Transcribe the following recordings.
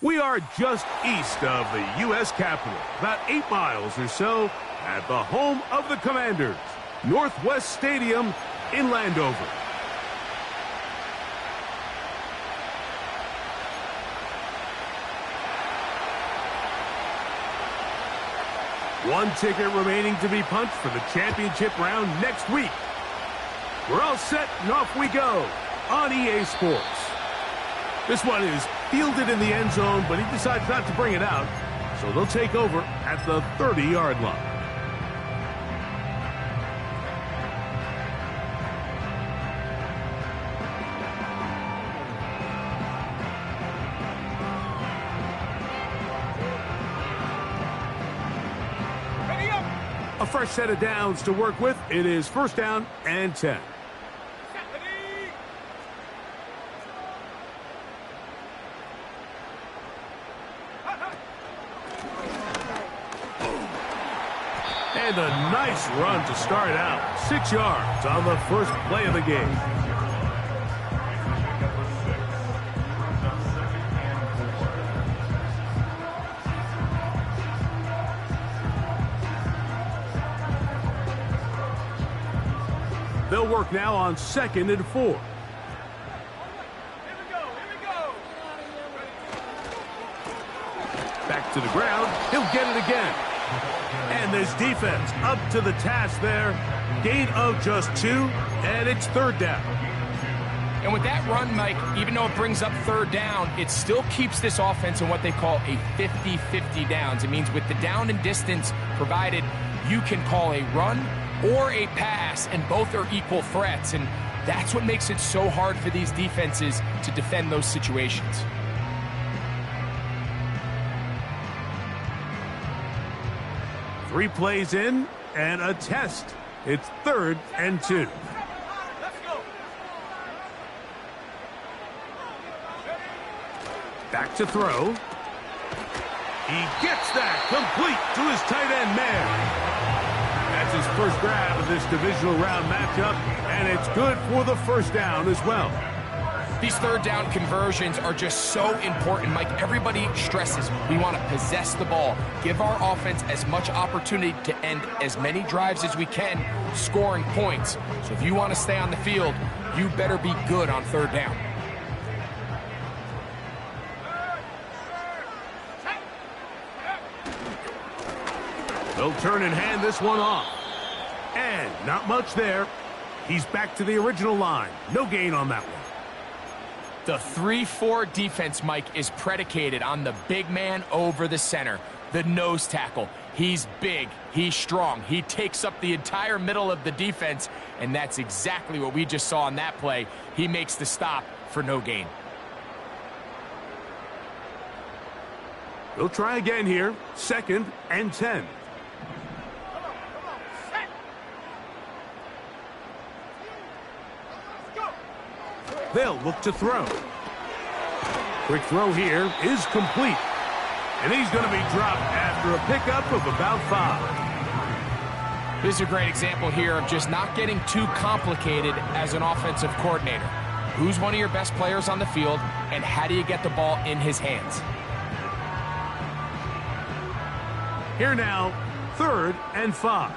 We are just east of the U.S. Capitol, about 8 miles or so, at the home of the Commanders, Northwest Stadium in Landover. One ticket remaining to be punched for the championship round next week. We're all set and off we go on EA Sports. This one is fielded in the end zone, but he decides not to bring it out, so they'll take over at the 30-yard line. A fresh set of downs to work with. It is first down and 10. And a nice run to start out. 6 yards on the first play of the game. They'll work now on 2nd and 4. Here we go. Back to the ground. He'll get it again. And this defense up to the task there. Gain of just 2, and it's 3rd down. And with that run, Mike, even though it brings up 3rd down, it still keeps this offense in what they call a 50-50 downs. It means with the down and distance provided, you can call a run or a pass, and both are equal threats. And that's what makes it so hard for these defenses to defend those situations. Three plays in and a test. It's 3rd and 2. Back to throw. He gets that complete to his tight end man. That's his first grab of this divisional round matchup, and it's good for the first down as well. These 3rd down conversions are just so important, Mike. Everybody stresses we want to possess the ball, give our offense as much opportunity to end as many drives as we can, scoring points. So if you want to stay on the field, you better be good on 3rd down. They'll turn and hand this one off. And not much there. He's back to the original line. No gain on that one. The 3-4 defense, Mike, is predicated on the big man over the center, the nose tackle. He's big, he's strong, he takes up the entire middle of the defense, and that's exactly what we just saw on that play. He makes the stop for no gain. They'll try again here. 2nd and 10. They'll look to throw. Quick throw here is complete. And he's going to be dropped after a pickup of about 5. This is a great example here of just not getting too complicated as an offensive coordinator. Who's one of your best players on the field, and how do you get the ball in his hands? Here now, 3rd and 5.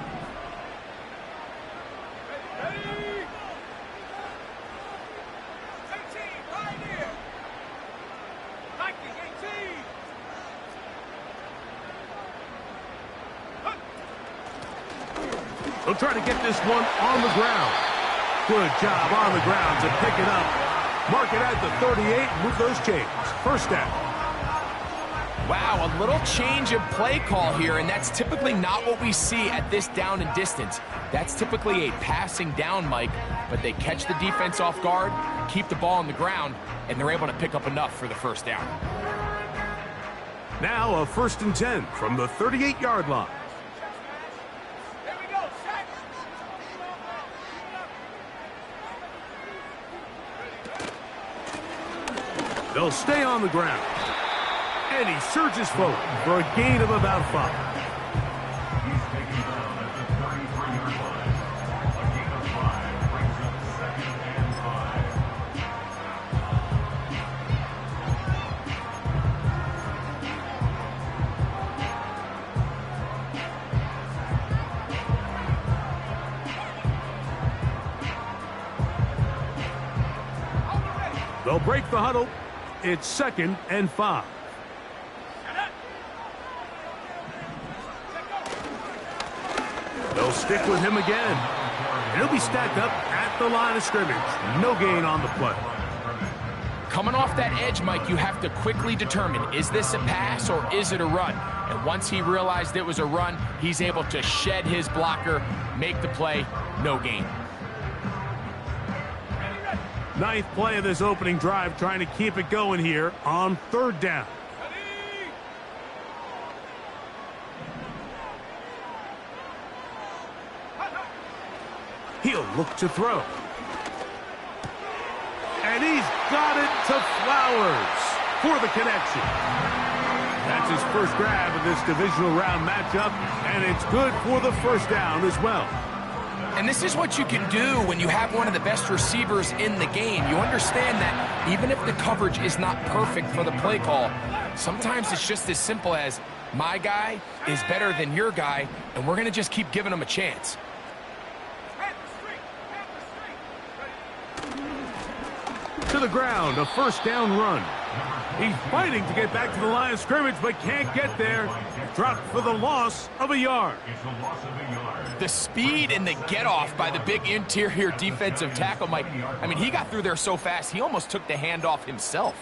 They'll try to get this one on the ground. Good job on the ground to pick it up. Mark it at the 38, move those chains. First down. Wow, a little change of play call here, and that's typically not what we see at this down and distance. That's typically a passing down, Mike, but they catch the defense off guard, keep the ball on the ground, and they're able to pick up enough for the first down. Now a 1st and 10 from the 38-yard line. They'll stay on the ground. And he surges forward for a gain of about 5. They'll break the huddle. It's 2nd and 5. They'll stick with him again. And he'll be stacked up at the line of scrimmage. No gain on the play. Coming off that edge, Mike, you have to quickly determine, is this a pass or is it a run? And once he realized it was a run, he's able to shed his blocker, make the play, no gain. 9th play of this opening drive, trying to keep it going here on 3rd down. He'll look to throw. And he's got it to Flowers for the connection. That's his first grab of this divisional round matchup, and it's good for the first down as well. And this is what you can do when you have one of the best receivers in the game. You understand that even if the coverage is not perfect for the play call, sometimes it's just as simple as my guy is better than your guy, and we're going to just keep giving him a chance. To the ground, a first down run. He's fighting to get back to the line of scrimmage, but can't get there. Dropped for the loss of a yard. The speed and the get-off by the big interior defensive tackle, Mike. I mean, he got through there so fast, he almost took the handoff himself.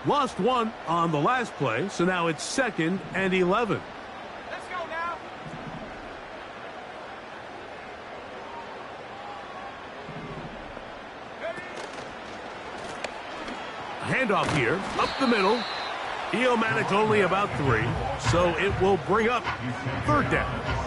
Lost one on the last play, so now it's 2nd and 11. Let's go now. Handoff here, up the middle. He'll manage only about 3, so it will bring up 3rd down.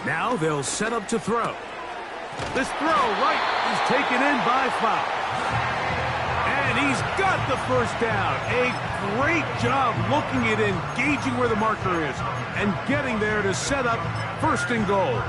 Now they'll set up to throw. This throw right is taken in by Flowers. And he's got the first down. A great job looking at engaging where the marker is and getting there to set up 1st and goal.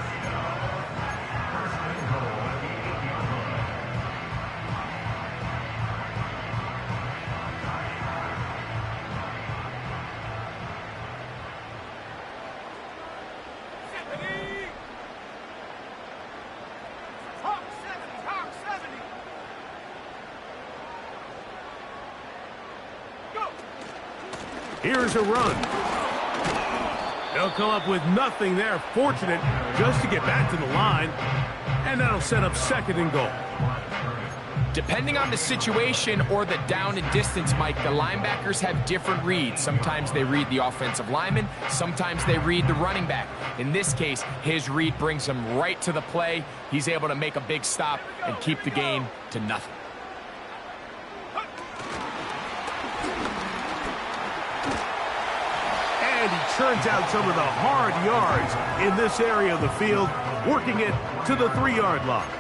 Here's a run. They'll come up with nothing there. Fortunate just to get back to the line. And that'll set up 2nd and goal. Depending on the situation or the down and distance, Mike, the linebackers have different reads. Sometimes they read the offensive lineman. Sometimes they read the running back. In this case, his read brings him right to the play. He's able to make a big stop and keep the game to nothing. And he churns out some of the hard yards in this area of the field, working it to the 3-yard line.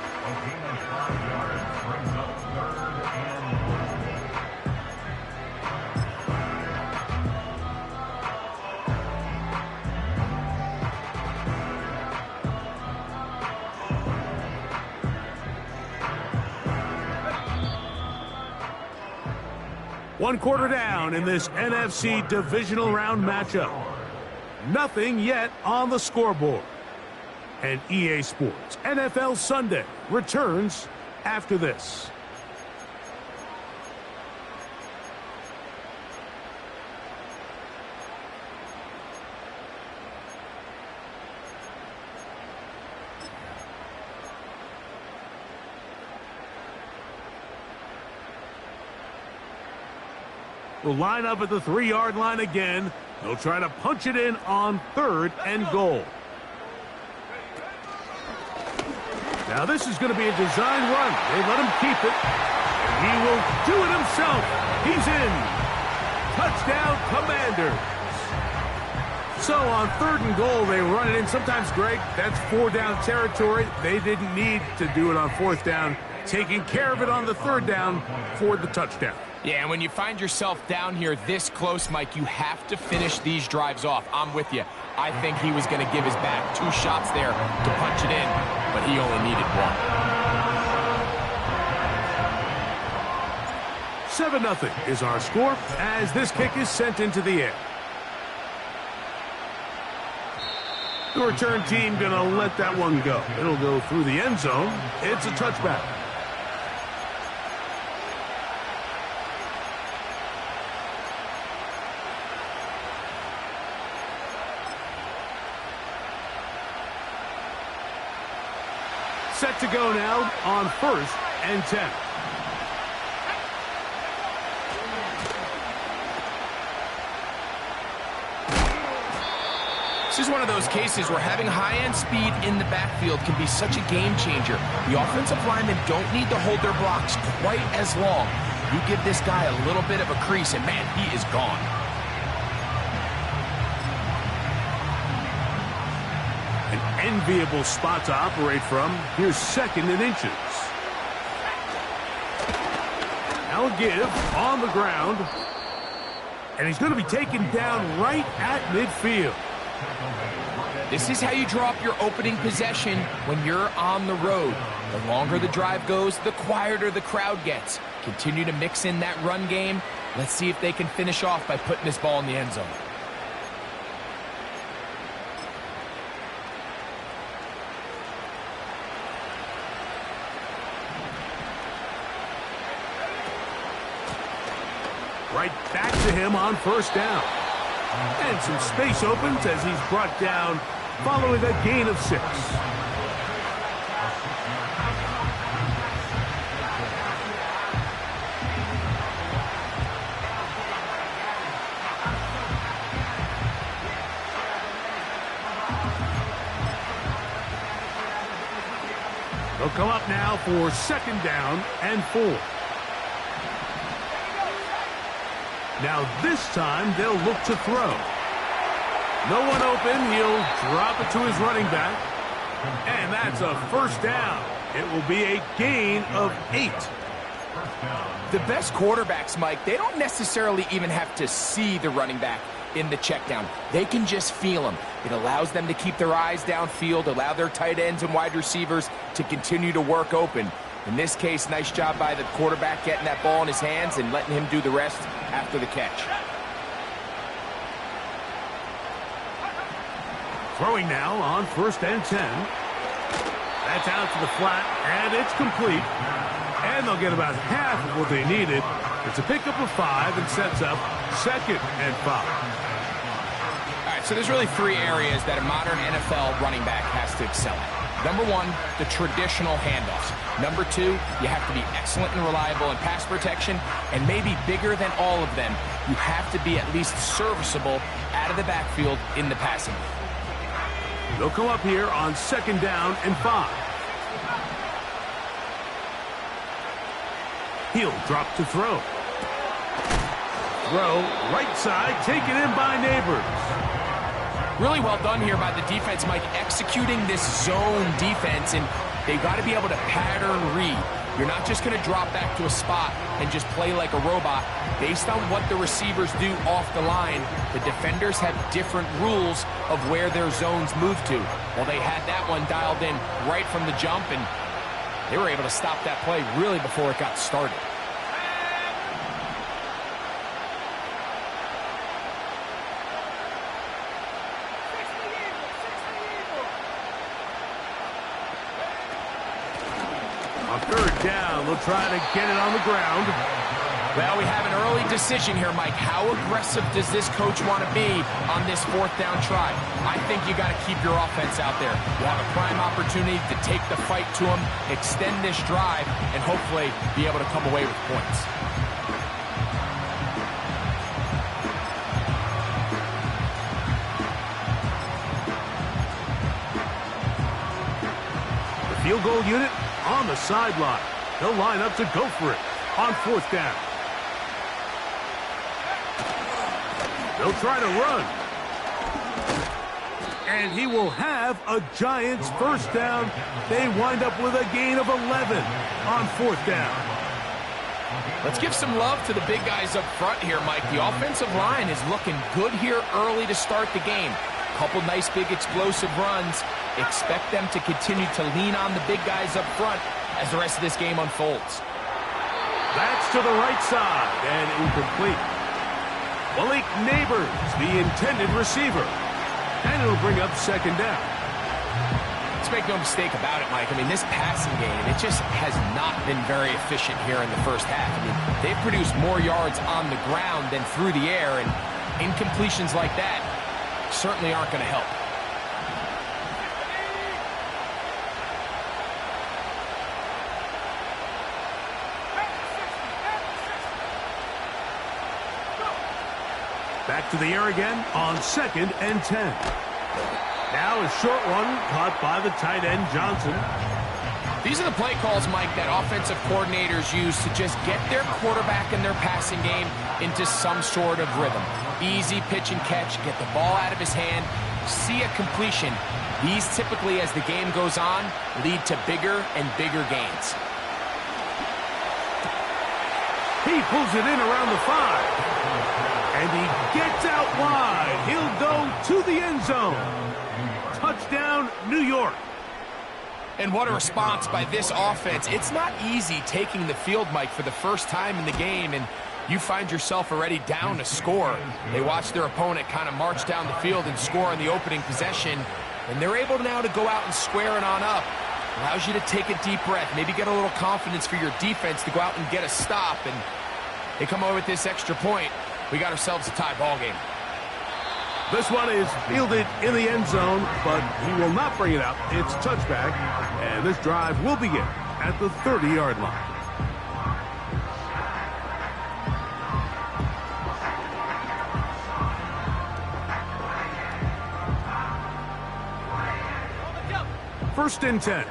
One quarter down in this NFC divisional round matchup. Nothing yet on the scoreboard. And EA Sports NFL Sunday returns after this. Will line up at the 3-yard line again. They'll try to punch it in on 3rd and goal. Now this is going to be a design run. They let him keep it. And he will do it himself. He's in. Touchdown, Commanders. So on 3rd and goal, they run it in. Sometimes, Greg, that's 4-down territory. They didn't need to do it on 4th down. Taking care of it on the 3rd down for the touchdown. Yeah, and when you find yourself down here this close, Mike, you have to finish these drives off. I'm with you. I think he was going to give his back 2 shots there to punch it in, but he only needed 1. 7-0 is our score as this kick is sent into the air. The return team going to let that one go. It'll go through the end zone. It's a touchback. Set to go now on 1st and 10. This is one of those cases where having high-end speed in the backfield can be such a game changer. The offensive linemen don't need to hold their blocks quite as long. You give this guy a little bit of a crease, and man, he is gone. An enviable spot to operate from. Here's 2nd and inches. Now a give on the ground. And he's going to be taken down right at midfield. This is how you draw up your opening possession when you're on the road. The longer the drive goes, the quieter the crowd gets. Continue to mix in that run game. Let's see if they can finish off by putting this ball in the end zone. Right back to him on 1st down. And some space opens as he's brought down following a gain of 6. They'll come up now for 2nd down and 4. Now this time they'll look to throw. No one open. He'll drop it to his running back. And that's a 1st down. It will be a gain of 8. The best quarterbacks, Mike, they don't necessarily even have to see the running back in the check down. They can just feel him. It allows them to keep their eyes downfield, allow their tight ends and wide receivers to continue to work open. In this case, nice job by the quarterback getting that ball in his hands and letting him do the rest after the catch. Throwing now on 1st and 10. That's out to the flat, and it's complete. And they'll get about half of what they needed. It's a pickup of 5 and sets up 2nd and 5. All right, so there's really 3 areas that a modern NFL running back has to excel at. Number 1, the traditional handoffs. Number 2, you have to be excellent and reliable in pass protection. And maybe bigger than all of them, you have to be at least serviceable out of the backfield in the passing. They'll come up here on 2nd down and 5. He'll drop to throw. Throw, right side, taken in by Neighbors. Really well done here by the defense, Mike, executing this zone defense, and they've got to be able to pattern read. You're not just going to drop back to a spot and just play like a robot. Based on what the receivers do off the line, the defenders have different rules of where their zones move to. Well, they had that one dialed in right from the jump, and they were able to stop that play really before it got started. On 3rd down, they'll try to get it on the ground. Well, we have an early decision here, Mike. How aggressive does this coach want to be on this 4th down try? I think you got to keep your offense out there. You have a prime opportunity to take the fight to them, extend this drive, and hopefully be able to come away with points. The field goal unit on the sideline. They'll line up to go for it on 4th down. They'll try to run. And he will have a Giants first down. They wind up with a gain of 11 on fourth down. Let's give some love to the big guys up front here, Mike. The offensive line is looking good here early to start the game. Couple nice big explosive runs. Expect them to continue to lean on the big guys up front as the rest of this game unfolds. That's to the right side and incomplete. Malik Neighbors, the intended receiver. And it'll bring up second down. Let's make no mistake about it, Mike. I mean, this passing game, it just has not been very efficient here in the first half. I mean, they've produced more yards on the ground than through the air, and incompletions like that certainly aren't going to help. Back to the air again on 2nd and 10. Now a short one caught by the tight end Johnson. These are the play calls, Mike, that offensive coordinators use to just get their quarterback and their passing game into some sort of rhythm. Easy pitch and catch, get the ball out of his hand, see a completion. These typically, as the game goes on, lead to bigger and bigger gains. He pulls it in around the 5. And he gets out wide. He'll go to the end zone. Touchdown, New York. And what a response by this offense. It's not easy taking the field, Mike, for the first time in the game, and you find yourself already down a score. They watch their opponent kind of march down the field and score on the opening possession, and they're able now to go out and square it on up. Allows you to take a deep breath, maybe get a little confidence for your defense to go out and get a stop, and they come away with this extra point. We got ourselves a tie ball game. This one is fielded in the end zone, but he will not bring it out. It's touchback, and this drive will begin at the 30-yard line. First and 10.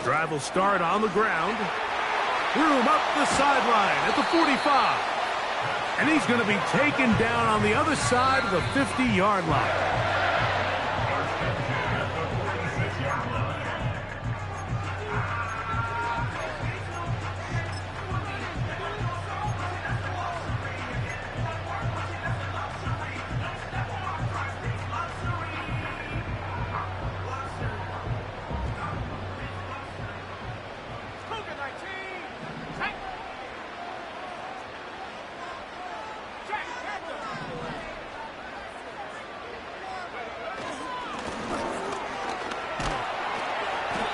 Drive will start on the ground. Room up the sideline at the 45. And he's going to be taken down on the other side of the 50-yard line.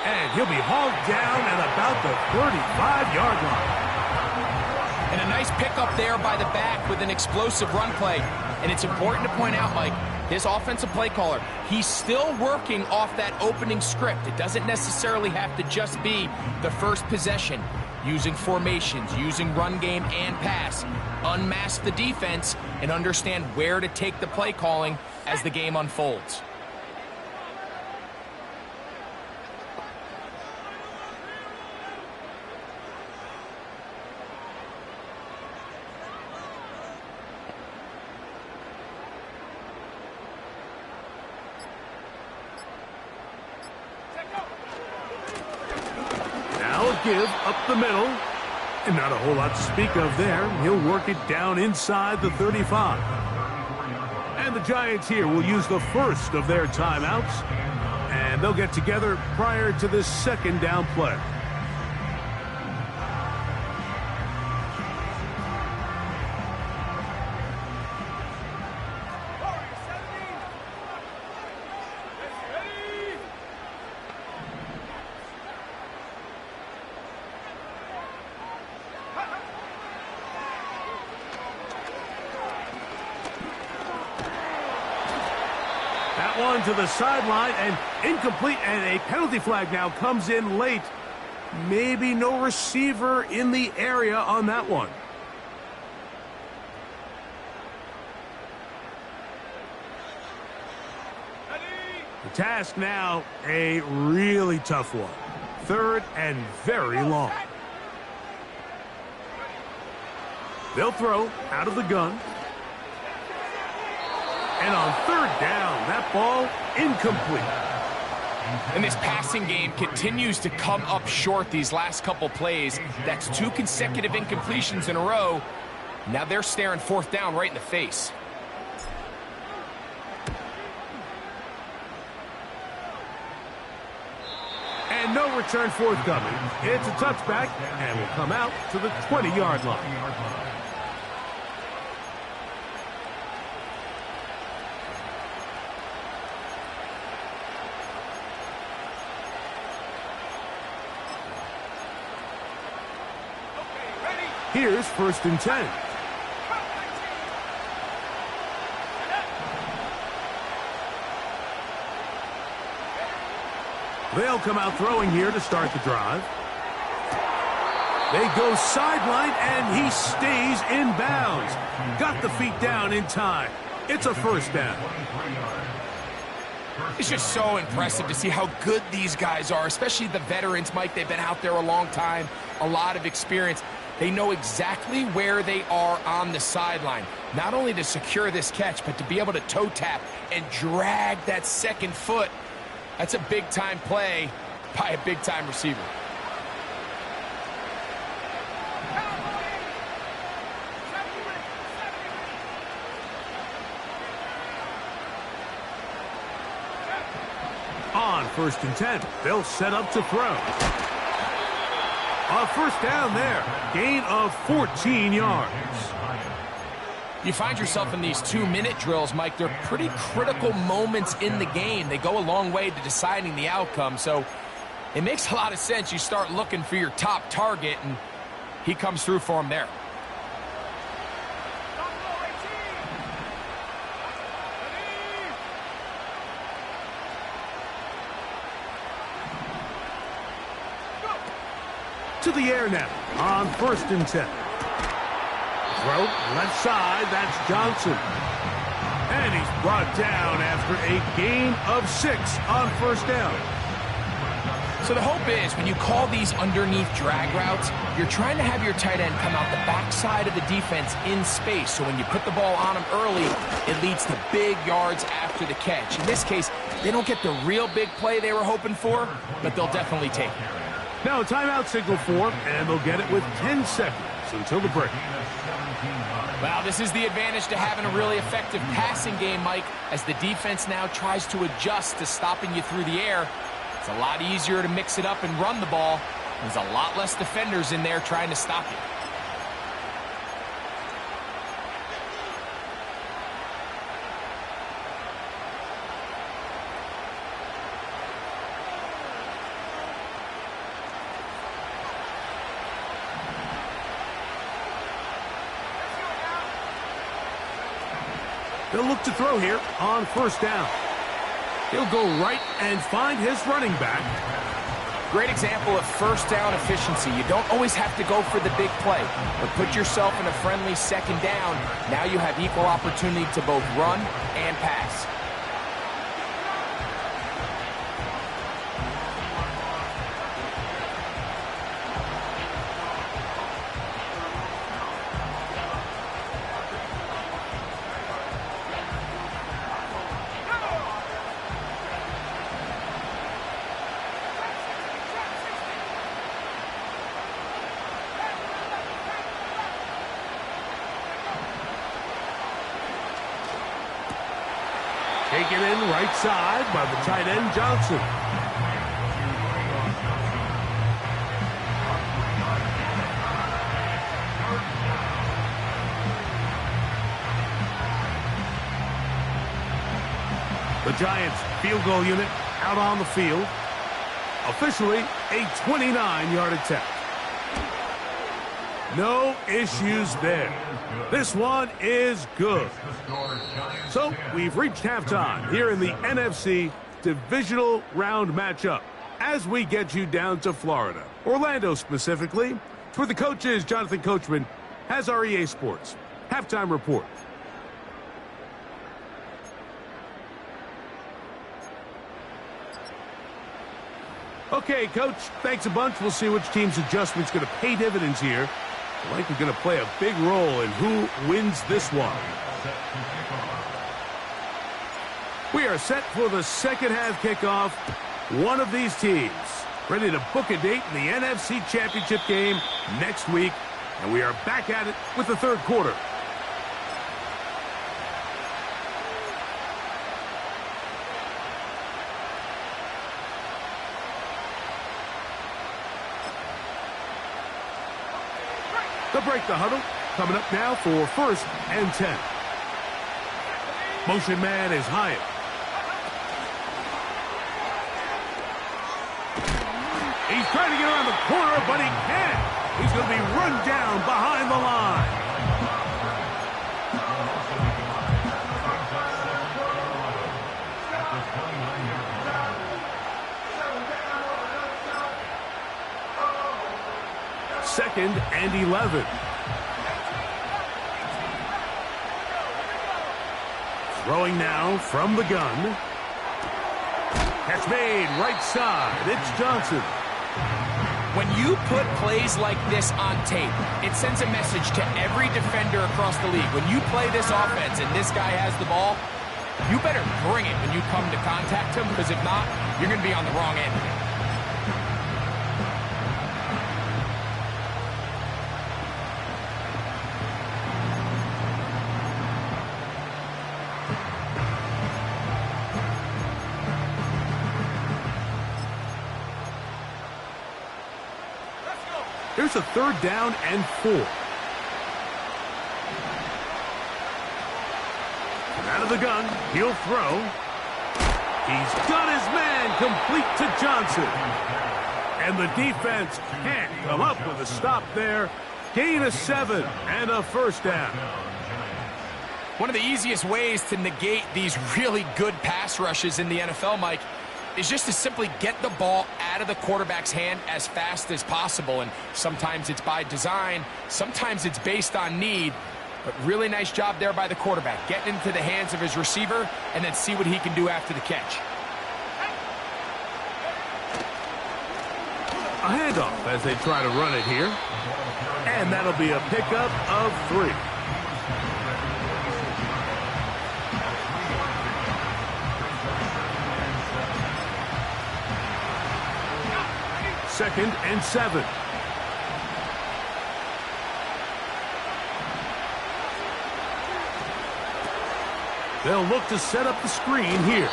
And he'll be hauled down at about the 35-yard line. And a nice pickup there by the back with an explosive run play. And it's important to point out, Mike, this offensive play caller, he's still working off that opening script. It doesn't necessarily have to just be the first possession. Using formations, using run game and pass. Unmask the defense and understand where to take the play calling as the game unfolds. Give up the middle, and not a whole lot to speak of there. He'll work it down inside the 35. And the Giants here will use the first of their timeouts, and they'll get together prior to this second down play. One to the sideline and incomplete, and a penalty flag now comes in late. Maybe no receiver in the area on that one. The task now, a really tough one. 3rd and very long. They'll throw out of the gun. And on 3rd down, that ball incomplete. And this passing game continues to come up short these last couple plays. That's 2 consecutive incompletions in a row. Now they're staring 4th down right in the face. And no return forthcoming. It's a touchback and will come out to the 20-yard line. Here's 1st and 10. They'll come out throwing here to start the drive. They go sideline, and he stays in bounds. Got the feet down in time. It's a 1st down. It's just so impressive to see how good these guys are, especially the veterans, Mike. They've been out there a long time, a lot of experience. They know exactly where they are on the sideline, not only to secure this catch, but to be able to toe tap and drag that 2nd foot. That's a big-time play by a big-time receiver. On 1st and 10, they'll set up to throw. A 1st down there. Gain of 14 yards. You find yourself in these 2-minute drills, Mike. They're pretty critical moments in the game. They go a long way to deciding the outcome. So it makes a lot of sense. You start looking for your top target, and he comes through for him there. To the air now on 1st and 10. Throw left side, that's Johnson. And he's brought down after a gain of 6 on 1st down. So the hope is when you call these underneath drag routes, you're trying to have your tight end come out the backside of the defense in space. So when you put the ball on him early, it leads to big yards after the catch. In this case, they don't get the real big play they were hoping for, but they'll definitely take it. Now timeout signal for, and they'll get it with 10 seconds until the break. Well, this is the advantage to having a really effective passing game, Mike, as the defense now tries to adjust to stopping you through the air. It's a lot easier to mix it up and run the ball. There's a lot less defenders in there trying to stop you. They'll look to throw here on 1st down. He'll go right and find his running back. Great example of 1st down efficiency. You don't always have to go for the big play, but put yourself in a friendly 2nd down. Now you have equal opportunity to both run and pass. Taken in right side by the tight end, Johnson. The Giants field goal unit out on the field. Officially a 29-yard attempt. No issues there. This one is good. So we've reached halftime here in the NFC Divisional Round matchup as we get you down to Florida, Orlando specifically, where the coach is Jonathan Coachman has our EA Sports halftime report. Okay, Coach, thanks a bunch. We'll see which team's adjustment's going to pay dividends here. Likely going to play a big role in who wins this one. We are set for the second half kickoff. One of these teams ready to book a date in the NFC Championship game next week. And we are back at it with the third quarter. They'll break the huddle. Coming up now for 1st and 10. Motion man is Hyatt. He's trying to get around the corner, but he can't. He's going to be run down behind the line. Second and 11. Throwing now from the gun. Catch made right side. It's Johnson. When you put plays like this on tape, it sends a message to every defender across the league. When you play this offense and this guy has the ball, you better bring it when you come to contact him, because if not, you're going to be on the wrong end of it. Here's a 3rd down and 4. Out of the gun, he'll throw. He's got his man complete to Johnson. And the defense can't come up with a stop there. Gain of 7 and a 1st down. One of the easiest ways to negate these really good pass rushes in the NFL, Mike, is just to simply get the ball out of the quarterback's hand as fast as possible. And sometimes it's by design, sometimes it's based on need. But really nice job there by the quarterback, getting into the hands of his receiver and then see what he can do after the catch. A handoff as they try to run it here. And that'll be a pickup of 3. Second and 7. They'll look to set up the screen here.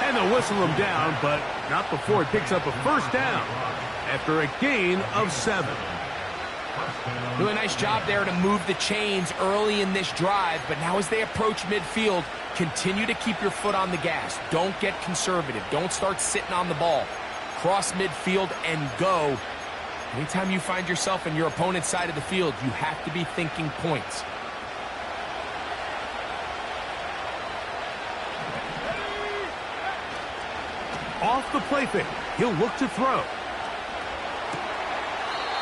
And they'll whistle him down, but not before he picks up a 1st down after a gain of 7. Really nice job there to move the chains early in this drive, but now as they approach midfield, continue to keep your foot on the gas. Don't get conservative. Don't start sitting on the ball. Cross midfield and go. Anytime you find yourself in your opponent's side of the field, you have to be thinking points. Off the play fake. He'll look to throw.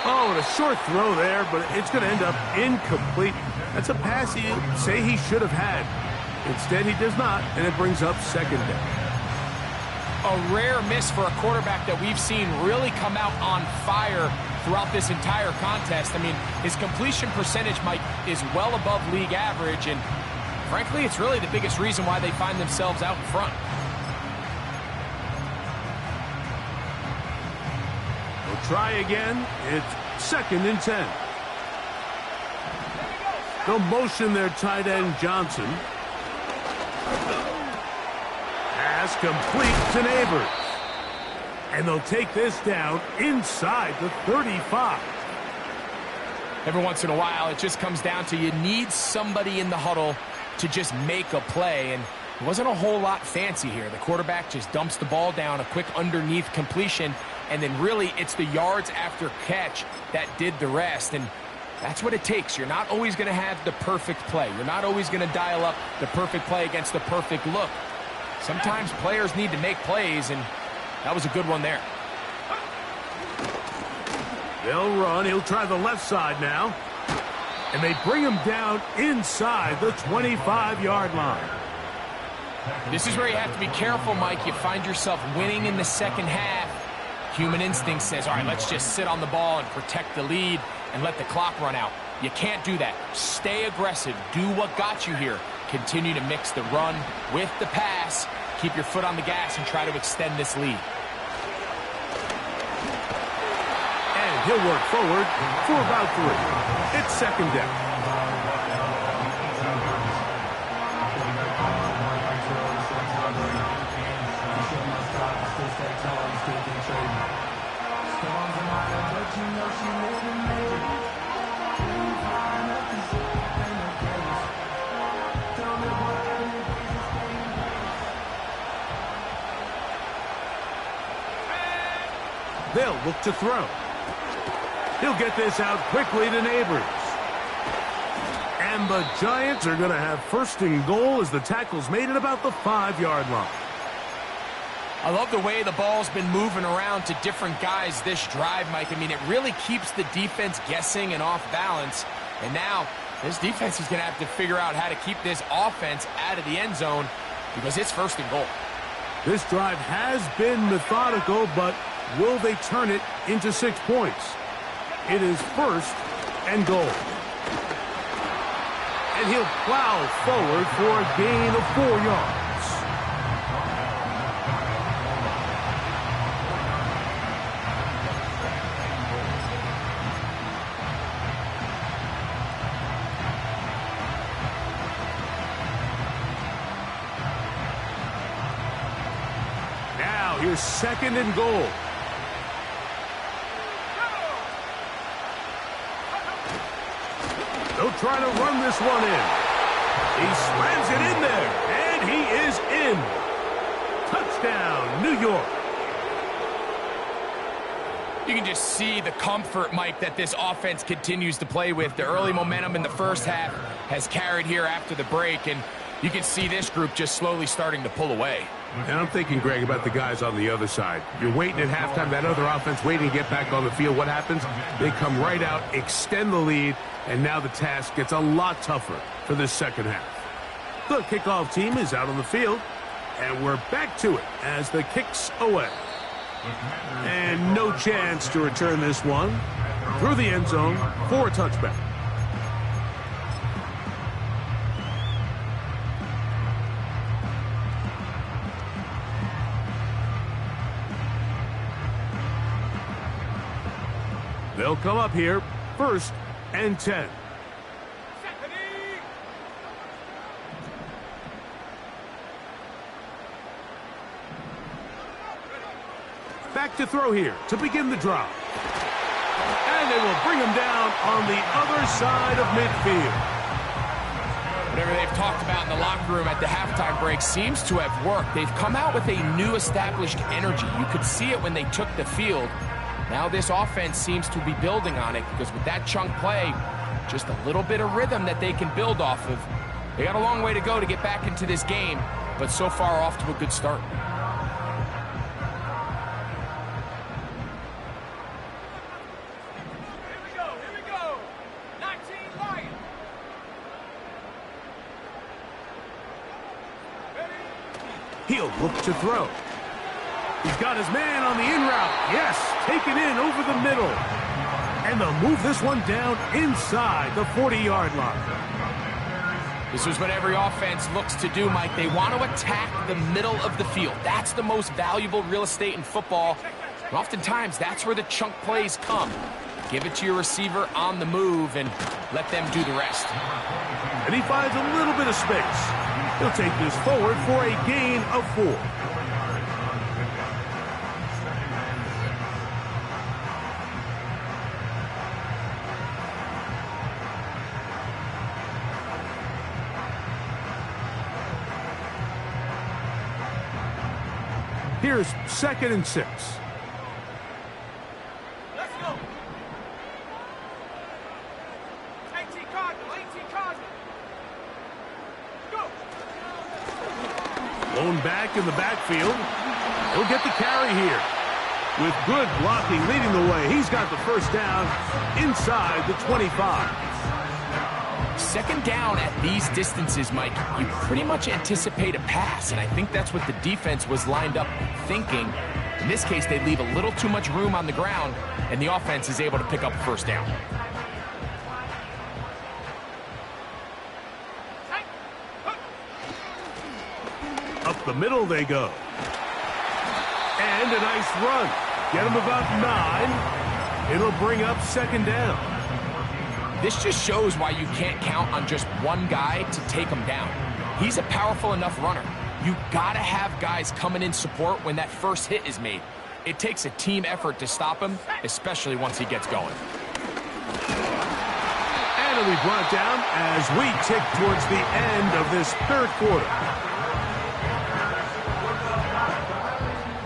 Oh, and a short throw there, but it's going to end up incomplete. That's a pass you say he should have had. Instead, he does not, and it brings up 2nd down. A rare miss for a quarterback that we've seen really come out on fire throughout this entire contest. I mean, his completion percentage, Mike, is well above league average, and frankly, it's really the biggest reason why they find themselves out in front. We'll try again. It's 2nd and 10. They'll motion their tight end, Johnson. Pass complete to Neighbors. And they'll take this down inside the 35. Every once in a while, it just comes down to you need somebody in the huddle to just make a play. And it wasn't a whole lot fancy here. The quarterback just dumps the ball down, a quick underneath completion, and then really it's the yards after catch that did the rest. And that's what it takes. You're not always going to have the perfect play. You're not always going to dial up the perfect play against the perfect look. Sometimes players need to make plays, and that was a good one there. They'll run. He'll try the left side now. And they bring him down inside the 25-yard line. This is where you have to be careful, Mike. You find yourself winning in the second half, Human instinct says, all right, let's just sit on the ball and protect the lead and let the clock run out. You can't do that. Stay aggressive. Do what got you here. Continue to mix the run with the pass. Keep your foot on the gas and try to extend this lead. And he'll work forward for about 3. It's second down. They'll look to throw. He'll get this out quickly to Neighbors. And the Giants are going to have first and goal as the tackle's made at about the 5-yard line. I love the way the ball's been moving around to different guys this drive, Mike. I mean, it really keeps the defense guessing and off balance. And now this defense is going to have to figure out how to keep this offense out of the end zone because it's first and goal. This drive has been methodical, but will they turn it into 6 points? It is first and goal. And he'll plow forward for a gain of 4 yards. Now here's second and goal. They'll try to run this one in. He slams it in there, and he is in. Touchdown, New York. You can just see the comfort, Mike, that this offense continues to play with. The early momentum in the first half has carried here after the break, and you can see this group just slowly starting to pull away. And I'm thinking, Greg, about the guys on the other side. You're waiting at halftime, that other offense waiting to get back on the field. What happens? They come right out, extend the lead, and now the task gets a lot tougher for this second half. The kickoff team is out on the field, and we're back to it as the kick's away. And no chance to return this one through the end zone for a touchback. They'll come up here, first and 10. Back to throw here to begin the drive. And they will bring him down on the other side of midfield. Whatever they've talked about in the locker room at the halftime break seems to have worked. They've come out with a new established energy. You could see it when they took the field. Now this offense seems to be building on it because with that chunk play, just a little bit of rhythm that they can build off of. They got a long way to go to get back into this game, but so far off to a good start. Here we go. 19 Lions. He'll look to throw. He's got his man on the in route. Yes, taken in over the middle. And they'll move this one down inside the 40-yard line. This is what every offense looks to do, Mike. They want to attack the middle of the field. That's the most valuable real estate in football. And oftentimes, that's where the chunk plays come. Give it to your receiver on the move and let them do the rest. And he finds a little bit of space. He'll take this forward for a gain of 4. Here's second and 6. Let's go. 18 Cardinal, 18 Cardinal. Go. Lone back in the backfield. He'll get the carry here. With good blocking leading the way, he's got the first down inside the 25. Second down at these distances, Mike, you pretty much anticipate a pass, and I think that's what the defense was lined up thinking. In this case, they leave a little too much room on the ground, and the offense is able to pick up a first down. Up the middle they go. And a nice run. Get him about 9. It'll bring up second down. This just shows why you can't count on just one guy to take him down. He's a powerful enough runner. You gotta have guys coming in support when that first hit is made. It takes a team effort to stop him, especially once he gets going. And it'll be brought down as we tick towards the end of this third quarter.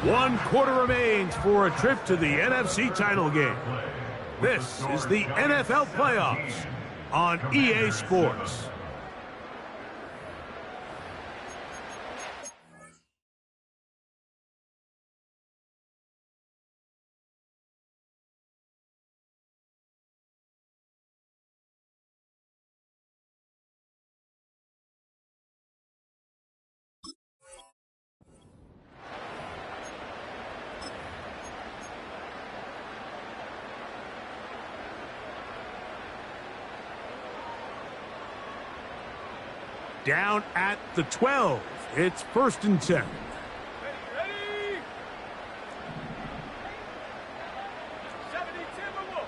1 quarter remains for a trip to the NFC title game. This is the NFL playoffs on EA Sports. Down at the 12. It's 1st and 10. Ready? 70 Timberwolves.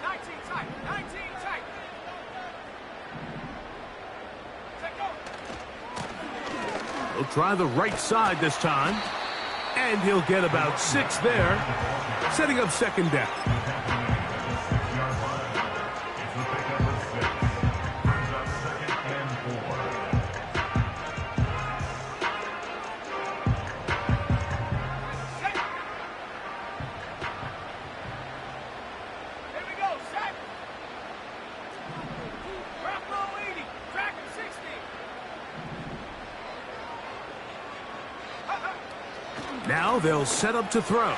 19 tight. 19 tight. Take over. He'll try the right side this time. And he'll get about 6 there, setting up second down. Now they'll set up to throw.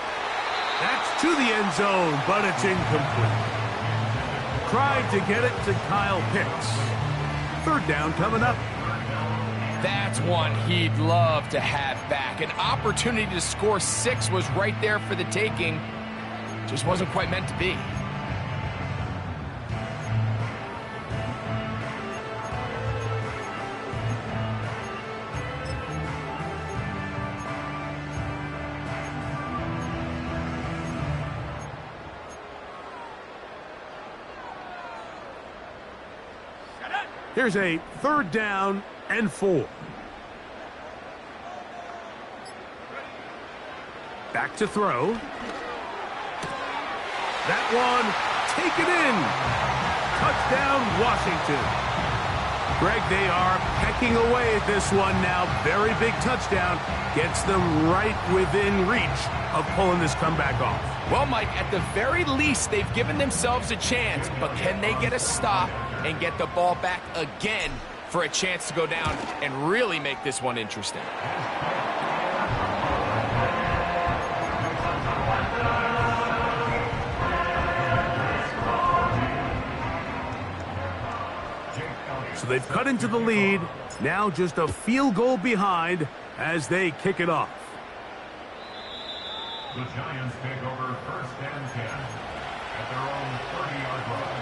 That's to the end zone, but it's incomplete. Tried to get it to Kyle Pitts. 3rd down coming up. That's one he'd love to have back. An opportunity to score 6 was right there for the taking. Just wasn't quite meant to be. Here's a 3rd down and 4. Back to throw. That one, taken in. Touchdown, Washington. Greg, they are pecking away at this one now. Very big touchdown. Gets them right within reach of pulling this comeback off. Well, Mike, at the very least, they've given themselves a chance, but can they get a stop and get the ball back again for a chance to go down and really make this one interesting? So they've cut into the lead. Now just a field goal behind as they kick it off. The Giants take over 1st and 10 at their own 30-yard line.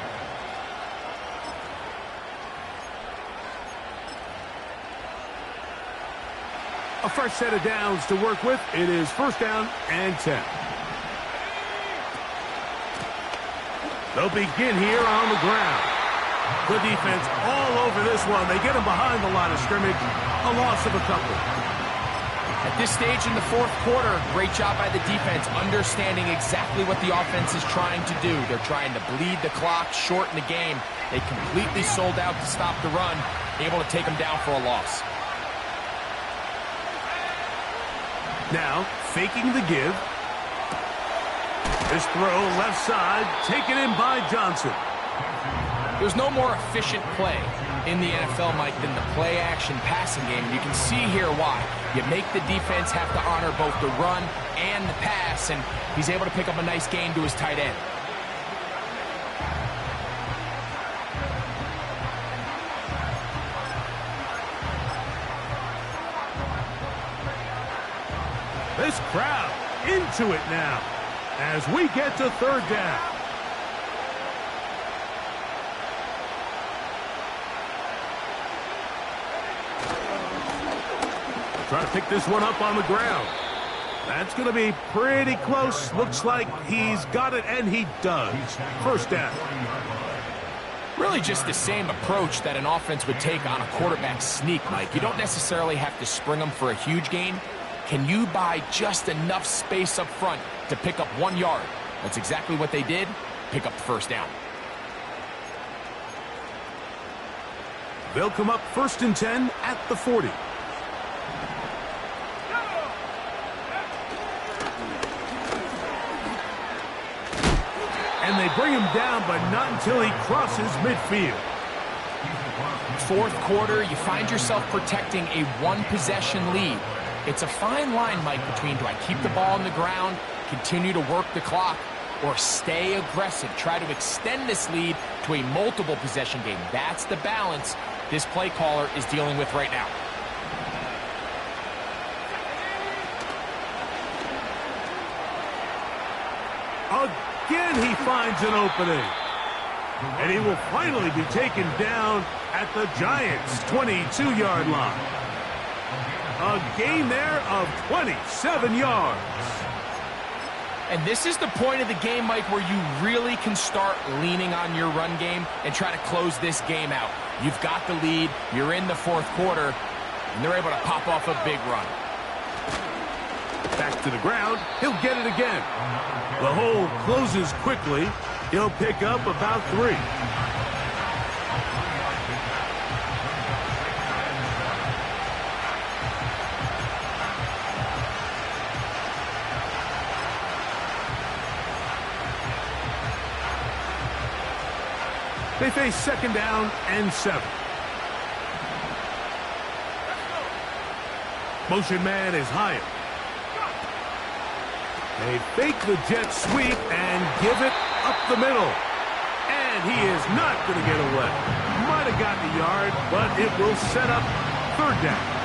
A fresh set of downs to work with. It is 1st down and 10. They'll begin here on the ground. The defense all over this one. They get them behind the line of scrimmage. A loss of a couple. At this stage in the 4th quarter, great job by the defense, understanding exactly what the offense is trying to do. They're trying to bleed the clock, shorten the game. They completely sold out to stop the run, able to take them down for a loss. Now, faking the give. This throw left side, taken in by Johnson. There's no more efficient play in the NFL, Mike, than the play-action passing game. You can see here why. You make the defense have to honor both the run and the pass, and he's able to pick up a nice gain to his tight end. this crowd into it now as we get to third down. Try to pick this one up on the ground. That's going to be pretty close. Looks like he's got it, and he does. First down. Really just the same approach that an offense would take on a quarterback sneak, Mike. You don't necessarily have to spring them for a huge gain. Can you buy just enough space up front to pick up 1 yard? That's exactly what they did. Pick up the first down. They'll come up 1st and 10 at the 40. And they bring him down, but not until he crosses midfield. Fourth quarter, you find yourself protecting a one-possession lead. It's a fine line, Mike, between do I keep the ball on the ground, continue to work the clock, or stay aggressive, try to extend this lead to a multiple possession game. That's the balance this play caller is dealing with right now. Again, he finds an opening. And he will finally be taken down at the Giants' 22-yard line. A gain there of 27 yards. And this is the point of the game, Mike, where you really can start leaning on your run game and try to close this game out. You've got the lead, you're in the fourth quarter, and they're able to pop off a big run. Back to the ground, he'll get it again. The hole closes quickly. He'll pick up about 3. They face 2nd down and 7. Motion man is higher. They fake the jet sweep and give it up the middle. And he is not going to get away. Might have gotten a yard, but it will set up 3rd down.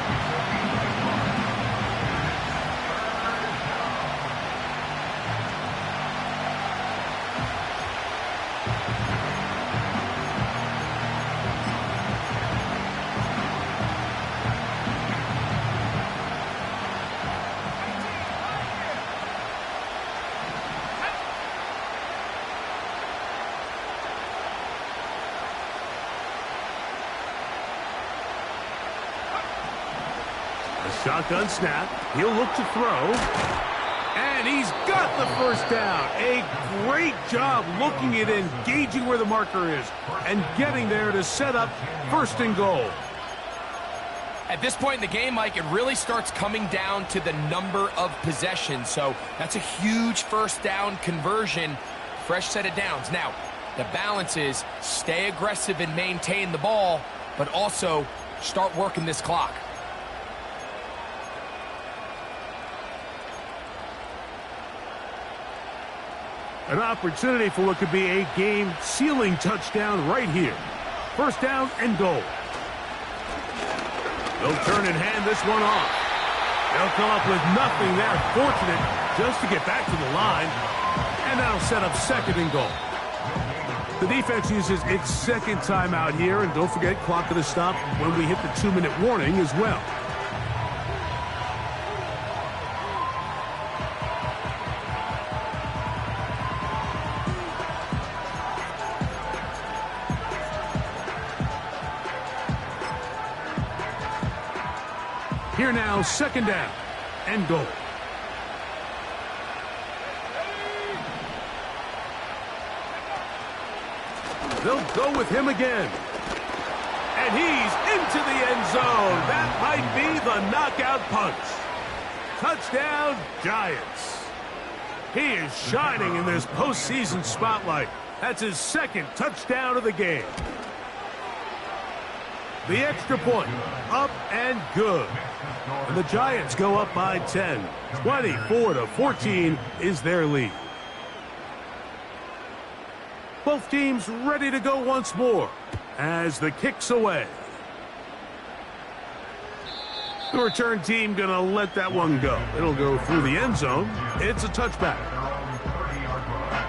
Shotgun snap. He'll look to throw. And he's got the first down. A great job looking at engaging where the marker is and getting there to set up 1st and goal. At this point in the game, Mike, it really starts coming down to the number of possessions. So that's a huge first down conversion. Fresh set of downs. Now, the balance is stay aggressive and maintain the ball, but also start working this clock. An opportunity for what could be a game-sealing touchdown right here. 1st down and goal. They'll turn and hand this one off. They'll come up with nothing there. Fortunate just to get back to the line. And that'll set up 2nd and goal. The defense uses its 2nd timeout here. And don't forget, clock going to stop when we hit the 2-minute warning as well. Here now, 2nd down and goal. They'll go with him again. And he's into the end zone. That might be the knockout punch. Touchdown, Giants. He is shining in this postseason spotlight. That's his 2nd touchdown of the game. The extra point, up and good. And the Giants go up by 10. 24-14 is their lead. Both teams ready to go once more as the kick's away. The return team going to let that one go. It'll go through the end zone. It's a touchback. At their own 30-yard line.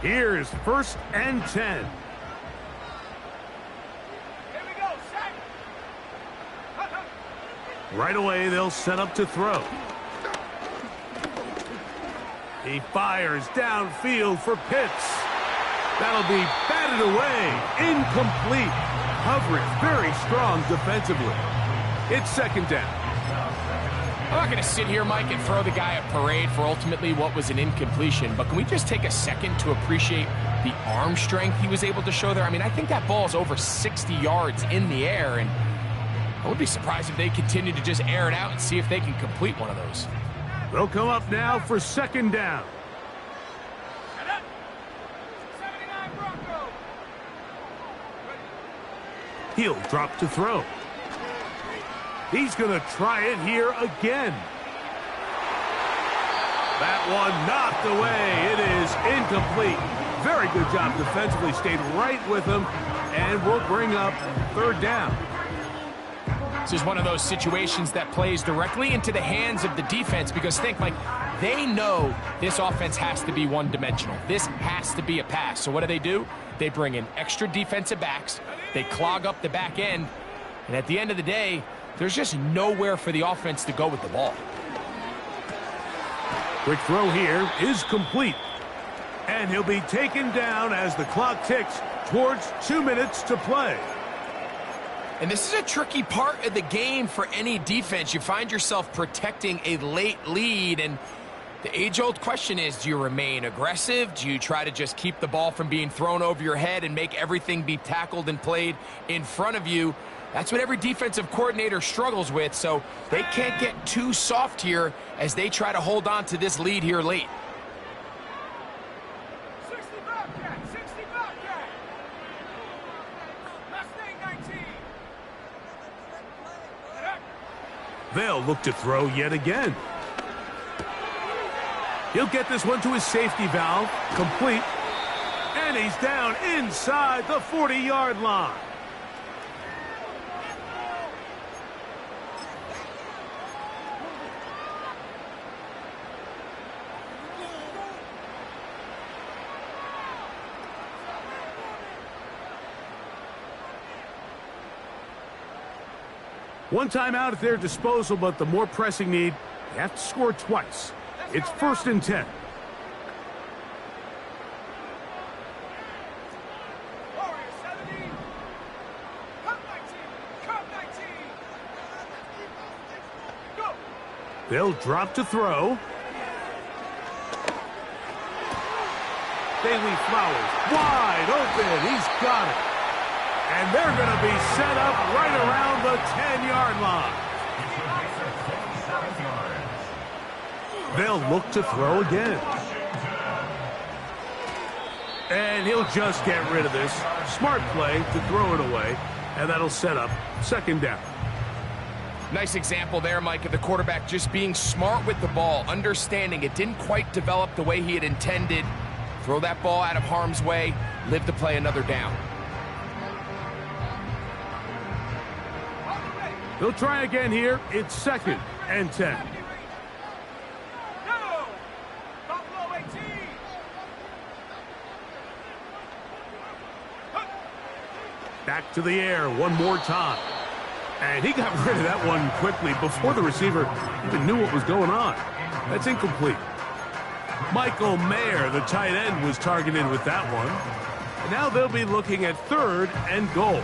Here's 1st and 10. Here we go, set. Right away, they'll set up to throw. He fires downfield for Pitts. That'll be batted away. Incomplete. Coverage very strong defensively. It's 2nd down. I'm not going to sit here, Mike, and throw the guy a parade for ultimately what was an incompletion, but can we just take a second to appreciate the arm strength he was able to show there? I mean, I think that ball is over 60 yards in the air, and I would be surprised if they continue to just air it out and see if they can complete one of those. They'll come up now for 2nd down. Set up. 79 Broncos. He'll drop to throw. He's going to try it here again. That one knocked away. It is incomplete. Very good job defensively. Stayed right with him, and will bring up 3rd down. This is one of those situations that plays directly into the hands of the defense because think, Mike, they know this offense has to be one-dimensional. This has to be a pass. So what do? They bring in extra defensive backs. They clog up the back end. And at the end of the day, there's just nowhere for the offense to go with the ball. Quick throw here is complete. And he'll be taken down as the clock ticks towards 2 minutes to play. And this is a tricky part of the game for any defense. You find yourself protecting a late lead, and the age-old question is, do you remain aggressive? Do you try to just keep the ball from being thrown over your head and make everything be tackled and played in front of you? That's what every defensive coordinator struggles with, so they can't get too soft here as they try to hold on to this lead here late. 60 Bobcat, 60 Bobcat. Mustang 19. Set up. They'll look to throw yet again. He'll get this one to his safety valve. Complete. And he's down inside the 40-yard line. One timeout at their disposal, but the more pressing need, they have to score twice. It's 1st and 10. Warrior 70. Cup 19. Cup 19. Go. They'll drop to throw. Bailey Flowers wide open. He's got it. And they're going to be set up right around the 10-yard line. They'll look to throw again. And he'll just get rid of this. Smart play to throw it away. And that'll set up 2nd down. Nice example there, Mike, of the quarterback just being smart with the ball, understanding it didn't quite develop the way he had intended. Throw that ball out of harm's way, live to play another down. They'll try again here. It's 2nd and 10. Go. Buffalo 18. Back to the air one more time. And he got rid of that one quickly before the receiver even knew what was going on. That's incomplete. Michael Mayer, the tight end, was targeted with that one. And now they'll be looking at 3rd and goal.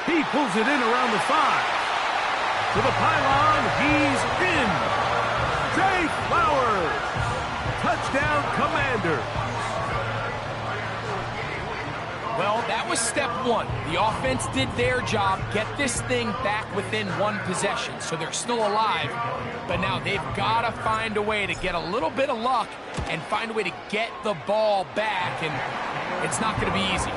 He pulls it in around the 5. To the pylon, he's in. Jay Flowers. Touchdown, Commanders. Well, that was step one. The offense did their job, get this thing back within one possession, so they're still alive. But now they've got to find a way to get a little bit of luck and find a way to get the ball back, and it's not going to be easy.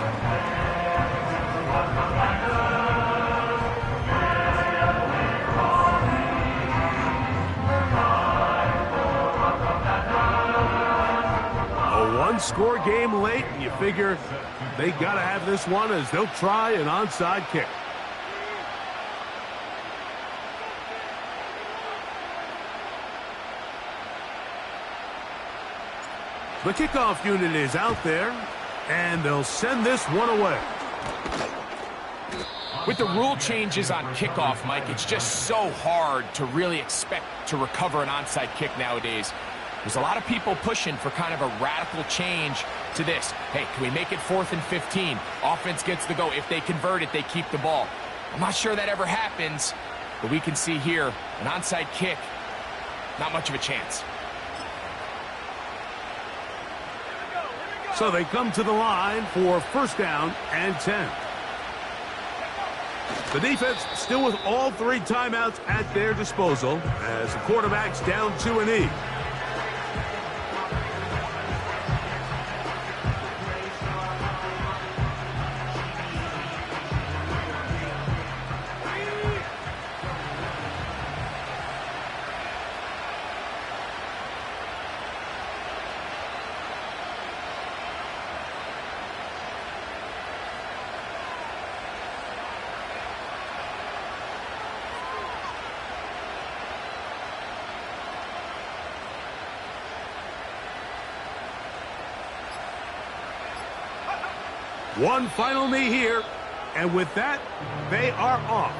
A one-score game late, and you figure they got to have this one as they'll try an onside kick. The kickoff unit is out there, and they'll send this one away. With the rule changes on kickoff, Mike, it's just so hard to really expect to recover an onside kick nowadays. There's a lot of people pushing for kind of a radical change to this. Hey, can we make it 4th and 15? Offense gets the go. If they convert it, they keep the ball. I'm not sure that ever happens, but we can see here an onside kick, not much of a chance. So they come to the line for 1st down and 10. The defense still with all 3 timeouts at their disposal as the quarterback's down to a knee. One final knee here, and with that, they are off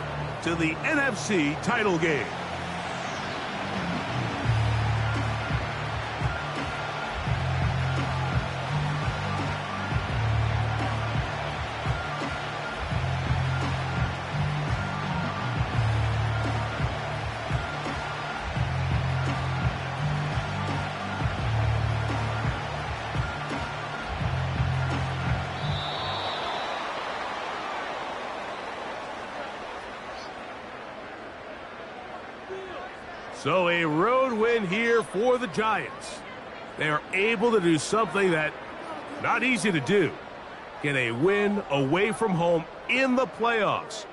to the NFC title game. So a road win here for the Giants. They are able to do something that not easy to do. Get a win away from home in the playoffs.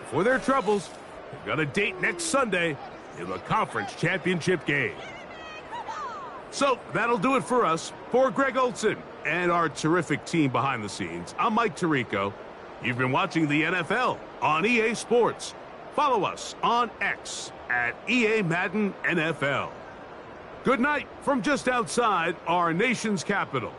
For their troubles, they've got a date next Sunday in the conference championship game. So that'll do it for us. For Greg Olson and our terrific team behind the scenes, I'm Mike Tirico. You've been watching the NFL on EA Sports. Follow us on X at EA Madden NFL. Good night from just outside our nation's capital.